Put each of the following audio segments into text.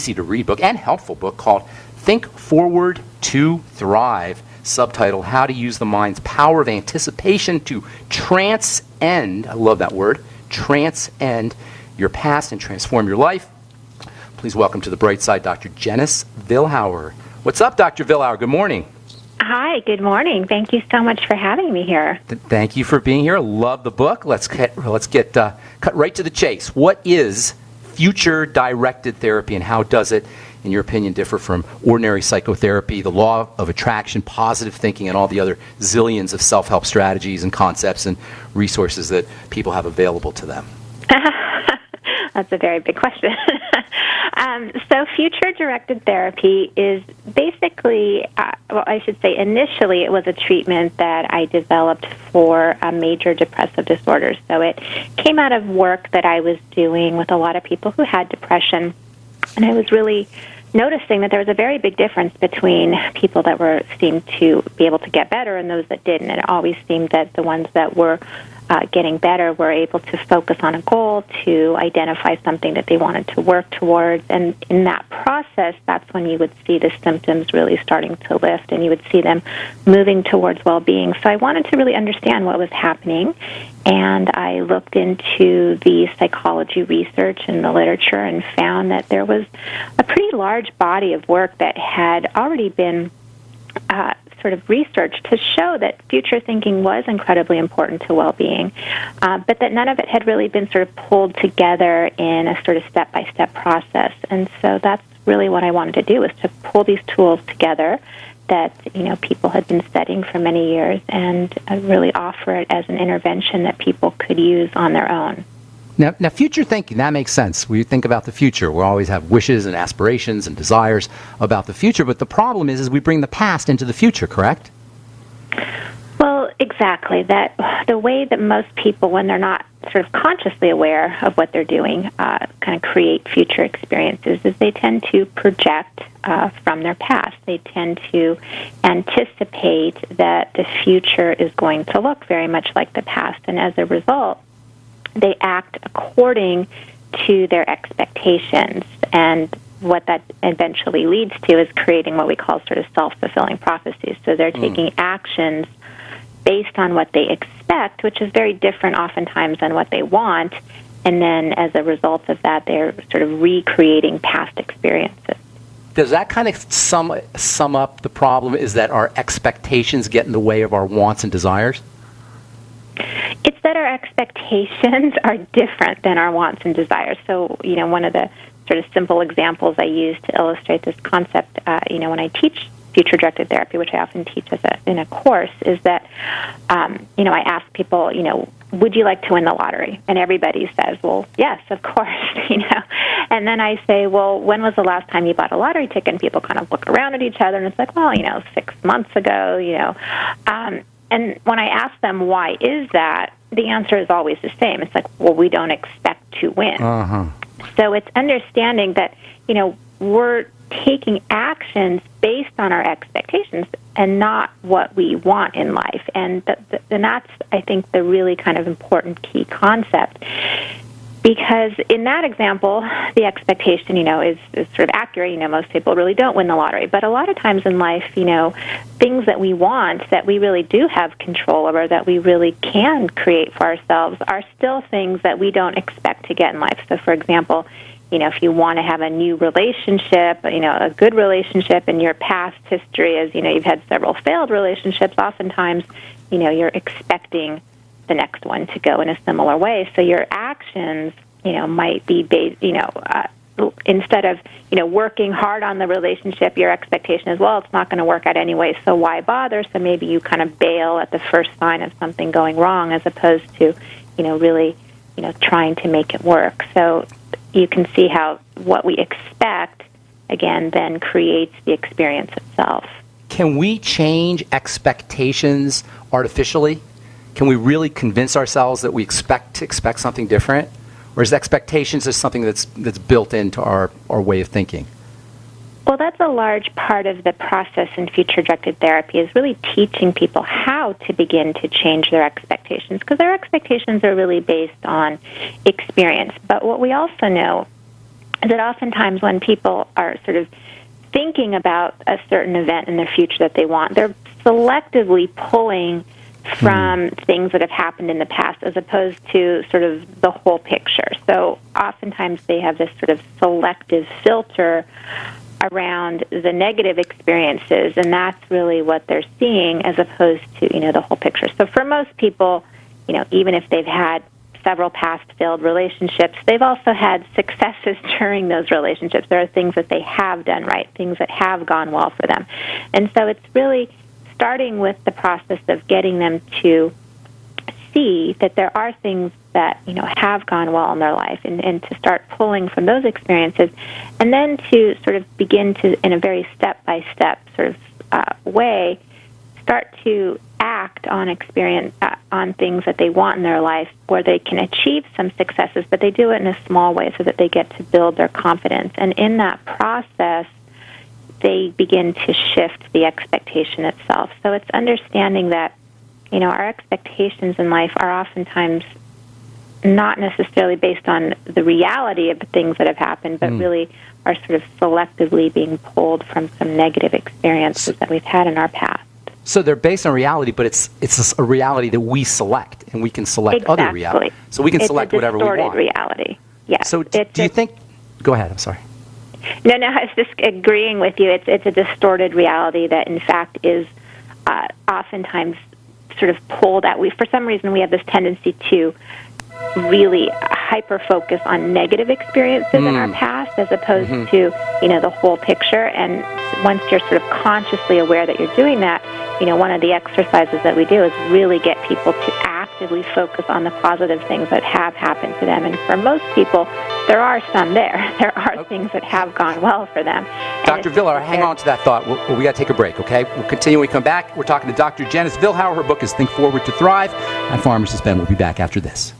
easy-to-read book and helpful book called Think Forward to Thrive, subtitled How to Use the Mind's Power of Anticipation to Transcend, I love that word, transcend your past and transform your life. Please welcome to the bright side Dr. Janice Vilhauer. What's up, Dr. Vilhauer? Good morning. Hi, good morning. Thank you so much for having me here. Thank you for being here. Love the book. Let's get cut right to the chase. What is future-directed therapy, and how does it, in your opinion, differ from ordinary psychotherapy, the law of attraction, positive thinking, and all the other zillions of self-help strategies and concepts and resources that people have available to them? That's a very big question. So future-directed therapy is basically, I should say initially it was a treatment that I developed for major depressive disorders. So it came out of work that I was doing with a lot of people who had depression, and I was really noticing that there was a very big difference between people that seemed to be able to get better and those that didn't. And it always seemed that the ones that were getting better were able to focus on a goal, to identify something that they wanted to work towards. And in that process, that's when you would see the symptoms really starting to lift and you would see them moving towards well-being. So I wanted to really understand what was happening. And I looked into the psychology research and the literature and found that there was a pretty large body of work that had already been sort of research to show that future thinking was incredibly important to well-being, but that none of it had really been sort of pulled together in a sort of step-by-step process. And so that's really what I wanted to do, was to pull these tools together that people had been studying for many years and really offer it as an intervention that people could use on their own. Now, future thinking, that makes sense. We think about the future. We always have wishes and aspirations and desires about the future, but the problem is we bring the past into the future, correct? Well, exactly. That the way that most people, when they're not sort of consciously aware of what they're doing, kind of create future experiences, is they tend to project from their past. They tend to anticipate that the future is going to look very much like the past, and as a result, they act according to their expectations, and what that eventually leads to is creating what we call sort of self-fulfilling prophecies. So they're taking actions based on what they expect, which is very different oftentimes than what they want, and then as a result of that, they're sort of recreating past experiences. Does that kind of sum up the problem, is that our expectations get in the way of our wants and desires? It's that our expectations are different than our wants and desires. So, one of the sort of simple examples I use to illustrate this concept, when I teach future-directed therapy, which I often teach in a course, is that, I ask people, would you like to win the lottery? And everybody says, well, yes, of course, And then I say, well, when was the last time you bought a lottery ticket? And people kind of look around at each other, and it's like, well, 6 months ago, And when I ask them, why is that, the answer is always the same. It's like, well, we don't expect to win. Uh-huh. So it's understanding that, we're taking actions based on our expectations and not what we want in life. And that's, I think, the really kind of important key concept. Because in that example, the expectation, is sort of accurate. Most people really don't win the lottery. But a lot of times in life, things that we want, that we really do have control over, that we really can create for ourselves, are still things that we don't expect to get in life. So, for example, if you want to have a new relationship, a good relationship, in your past history, as you've had several failed relationships, oftentimes, you're expecting the next one to go in a similar way. So your actions, might be based, instead of, working hard on the relationship, your expectation is, well, it's not going to work out anyway, so why bother? So maybe you kind of bail at the first sign of something going wrong, as opposed to, really, trying to make it work. So you can see how what we expect, again, then creates the experience itself. Can we change expectations artificially? Can we really convince ourselves that we expect something different? Or is expectations just something that's built into our way of thinking? Well, that's a large part of the process in future-directed therapy, is really teaching people how to begin to change their expectations, because their expectations are really based on experience. But what we also know is that oftentimes when people are sort of thinking about a certain event in their future that they want, they're selectively pulling from things that have happened in the past as opposed to sort of the whole picture. So oftentimes they have this sort of selective filter around the negative experiences, and that's really what they're seeing as opposed to, the whole picture. So for most people, even if they've had several past failed relationships, they've also had successes during those relationships. There are things that they have done right, things that have gone well for them. And so it's really starting with the process of getting them to see that there are things that, have gone well in their life and to start pulling from those experiences, and then to sort of begin to, in a very step-by-step sort of way, start to act on on things that they want in their life where they can achieve some successes, but they do it in a small way so that they get to build their confidence. And in that process, they begin to shift the expectation itself. So it's understanding that, our expectations in life are oftentimes not necessarily based on the reality of the things that have happened, but really are sort of selectively being pulled from some negative experiences that we've had in our past. So they're based on reality, but it's a reality that we select, and we can select other reality. So we can select whatever we want. It's a distorted reality. Yeah. So do you think? Go ahead. I'm sorry. No, I was just agreeing with you. It's a distorted reality that, in fact, is oftentimes sort of pulled at. For some reason, we have this tendency to really hyper-focus on negative experiences in our past as opposed to, the whole picture. And once you're sort of consciously aware that you're doing that, one of the exercises that we do is really get people to actively focus on the positive things that have happened to them. And for most people, there are some there. There are things that have gone well for them. Dr. Villar, hang on to that thought. We got to take a break, okay? We'll continue when we come back. We're talking to Dr. Janice Vilhauer. Her book is Think Forward to Thrive. I'm Pharmacist Ben. We'll be back after this.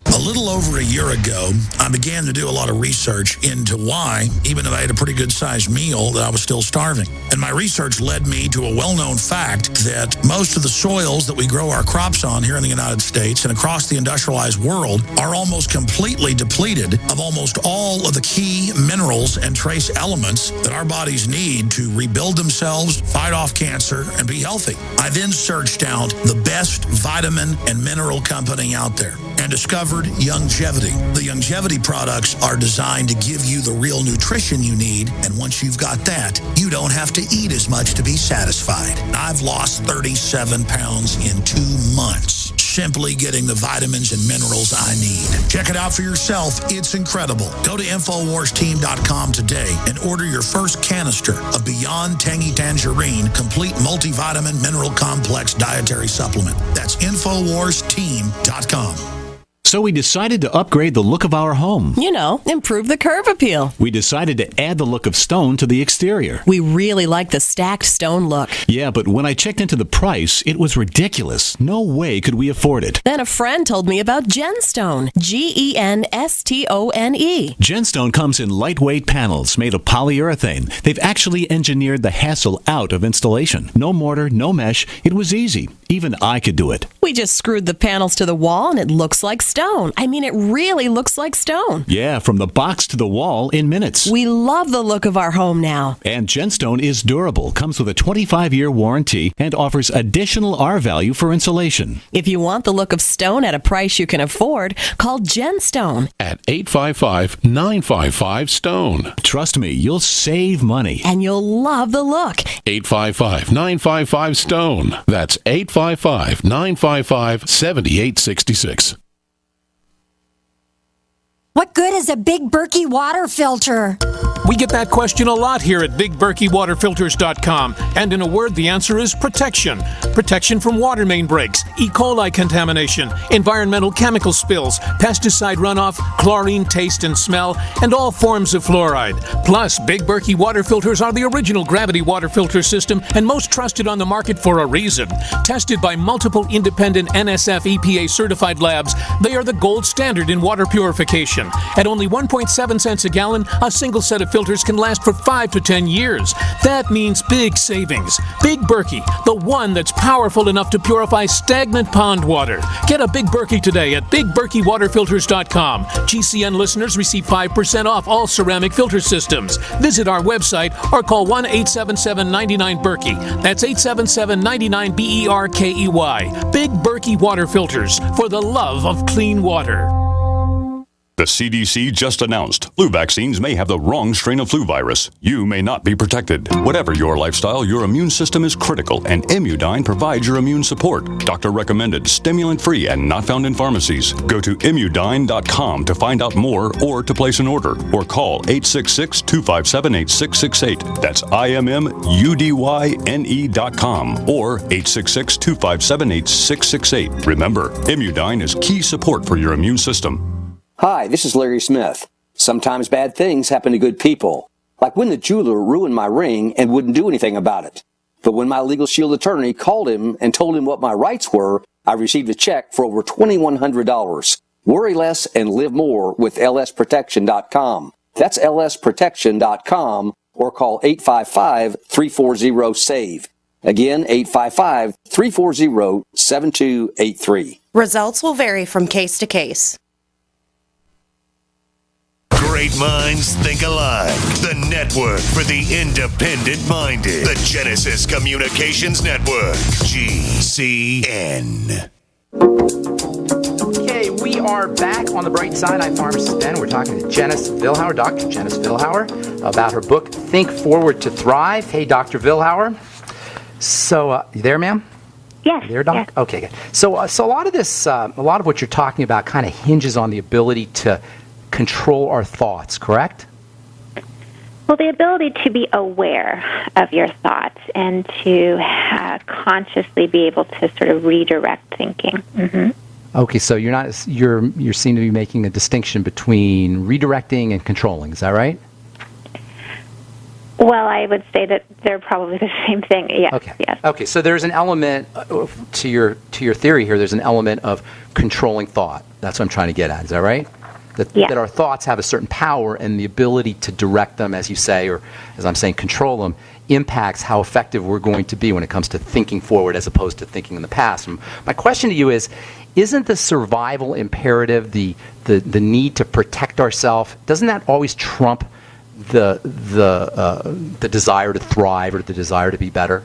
A little over a year ago, I began to do a lot of research into why, even though I had a pretty good-sized meal, that I was still starving. And my research led me to a well-known fact that most of the soils that we grow our crops on here in the United States and across the industrialized world are almost completely depleted of almost all of the key minerals and trace elements that our bodies need to rebuild themselves, fight off cancer, and be healthy. I then searched out the best vitamin and mineral company out there and discovered Youngevity. The Youngevity products are designed to give you the real nutrition you need, and once you've got that, you don't have to eat as much to be satisfied. I've lost 37 pounds in 2 months, simply getting the vitamins and minerals I need. Check it out for yourself. It's incredible. Go to InfoWarsTeam.com today and order your first canister of Beyond Tangy Tangerine Complete Multivitamin Mineral Complex Dietary Supplement. That's InfoWarsTeam.com. So we decided to upgrade the look of our home. Improve the curb appeal. We decided to add the look of stone to the exterior. We really like the stacked stone look. Yeah, but when I checked into the price, it was ridiculous. No way could we afford it. Then a friend told me about Genstone. Genstone. Genstone comes in lightweight panels made of polyurethane. They've actually engineered the hassle out of installation. No mortar, no mesh. It was easy. Even I could do it. We just screwed the panels to the wall and it looks like stone. I mean, it really looks like stone. Yeah, from the box to the wall in minutes. We love the look of our home now. And Genstone is durable, comes with a 25-year warranty, and offers additional R value for insulation. If you want the look of stone at a price you can afford, call Genstone at 855-955-STONE. Trust me, you'll save money. And you'll love the look. 855-955-STONE. That's 855-955-7866. What good is a Big Berkey water filter? We get that question a lot here at BigBerkeyWaterFilters.com. And in a word, the answer is protection. Protection from water main breaks, E. coli contamination, environmental chemical spills, pesticide runoff, chlorine taste and smell, and all forms of fluoride. Plus, Big Berkey water filters are the original gravity water filter system and most trusted on the market for a reason. Tested by multiple independent NSF EPA certified labs, they are the gold standard in water purification. At only 1.7 cents a gallon, a single set of filters filters can last for 5 to 10 years. That means big savings. Big Berkey, the one that's powerful enough to purify stagnant pond water. Get a Big Berkey today at BigBerkeyWaterFilters.com. GCN listeners receive 5% off all ceramic filter systems. Visit our website or call 1-877-99-BERKEY. That's 877-99-BERKEY. Big Berkey Water Filters, for the love of clean water. The CDC just announced flu vaccines may have the wrong strain of flu virus. You may not be protected. Whatever your lifestyle, your immune system is critical, and Immudyne provides your immune support. Doctor recommended, stimulant-free, and not found in pharmacies. Go to Immudyne.com to find out more or to place an order, or call 866-257-8668. That's IMMUDYNE.com or 866-257-8668. Remember, Immudyne is key support for your immune system. Hi, this is Larry Smith. Sometimes bad things happen to good people, like when the jeweler ruined my ring and wouldn't do anything about it. But when my Legal Shield attorney called him and told him what my rights were, I received a check for over $2,100. Worry less and live more with lsprotection.com. That's lsprotection.com, or call 855-340-SAVE. Again, 855-340-7283. Results will vary from case to case. Great minds think alike. The network for the independent-minded. The Genesis Communications Network. GCN. Okay, we are back on the bright side. I'm Pharmacist Ben. We're talking to Janice Vilhauer, Dr. Janice Vilhauer, about her book, Think Forward to Thrive. Hey, Dr. Vilhauer. So, you there, ma'am? Yes. You there, Doc? Yes. Okay, good. So a lot of this, a lot of what you're talking about kind of hinges on the ability to control our thoughts, correct? Well, the ability to be aware of your thoughts and to consciously be able to sort of redirect thinking. Mm-hmm. Okay, so you seem to be making a distinction between redirecting and controlling. Is that right? Well, I would say that they're probably the same thing. Yes. Okay. Yes. Okay. So there's an element to your theory here. There's an element of controlling thought. That's what I'm trying to get at. Is that right? That our thoughts have a certain power, and the ability to direct them, as you say, or as I'm saying, control them, impacts how effective we're going to be when it comes to thinking forward as opposed to thinking in the past. And my question to you is, isn't the survival imperative, the need to protect ourselves, doesn't that always trump the desire to thrive or the desire to be better?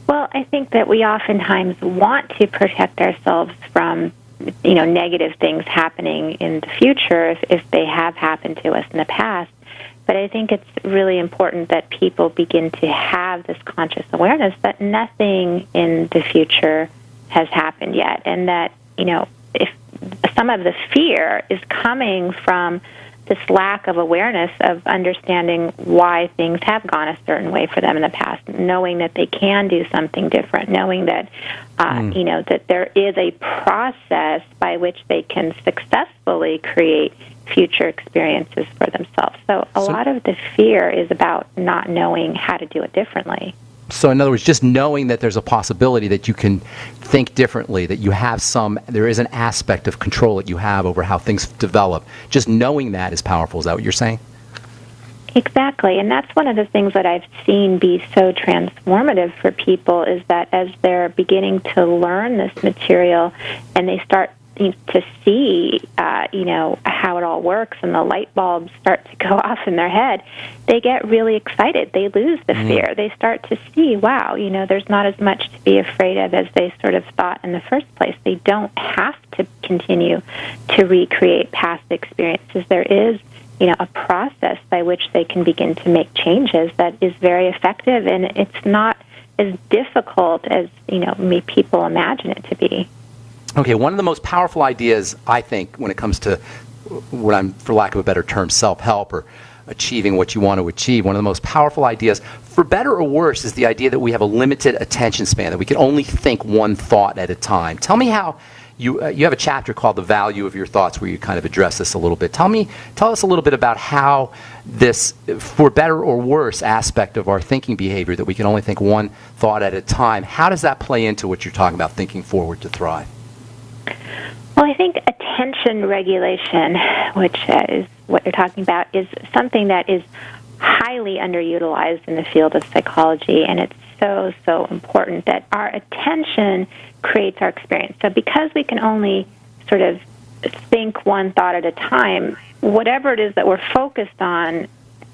Well, I think that we oftentimes want to protect ourselves from negative things happening in the future if they have happened to us in the past. But I think it's really important that people begin to have this conscious awareness that nothing in the future has happened yet, and that, if some of the fear is coming from this lack of awareness of understanding why things have gone a certain way for them in the past, knowing that they can do something different, knowing that that there is a process by which they can successfully create future experiences for themselves. So a lot of the fear is about not knowing how to do it differently. So in other words, just knowing that there's a possibility that you can think differently, that you have there is an aspect of control that you have over how things develop. Just knowing that is powerful. Is that what you're saying? Exactly. And that's one of the things that I've seen be so transformative for people, is that as they're beginning to learn this material and they start to see, how it all works, and the light bulbs start to go off in their head, they get really excited. They lose the fear. They start to see, wow, there's not as much to be afraid of as they sort of thought in the first place. They don't have to continue to recreate past experiences. There is, a process by which they can begin to make changes that is very effective, and it's not as difficult as, people imagine it to be. Okay, one of the most powerful ideas, I think, when it comes to what I'm, for lack of a better term, self-help or achieving what you want to achieve, one of the most powerful ideas, for better or worse, is the idea that we have a limited attention span, that we can only think one thought at a time. Tell me how, you have a chapter called The Value of Your Thoughts where you kind of address this a little bit. Tell us a little bit about how this, for better or worse, aspect of our thinking behavior, that we can only think one thought at a time, how does that play into what you're talking about, thinking forward to thrive? Well, I think attention regulation, which is what you're talking about, is something that is highly underutilized in the field of psychology, and it's so important that our attention creates our experience. So because we can only sort of think one thought at a time, whatever it is that we're focused on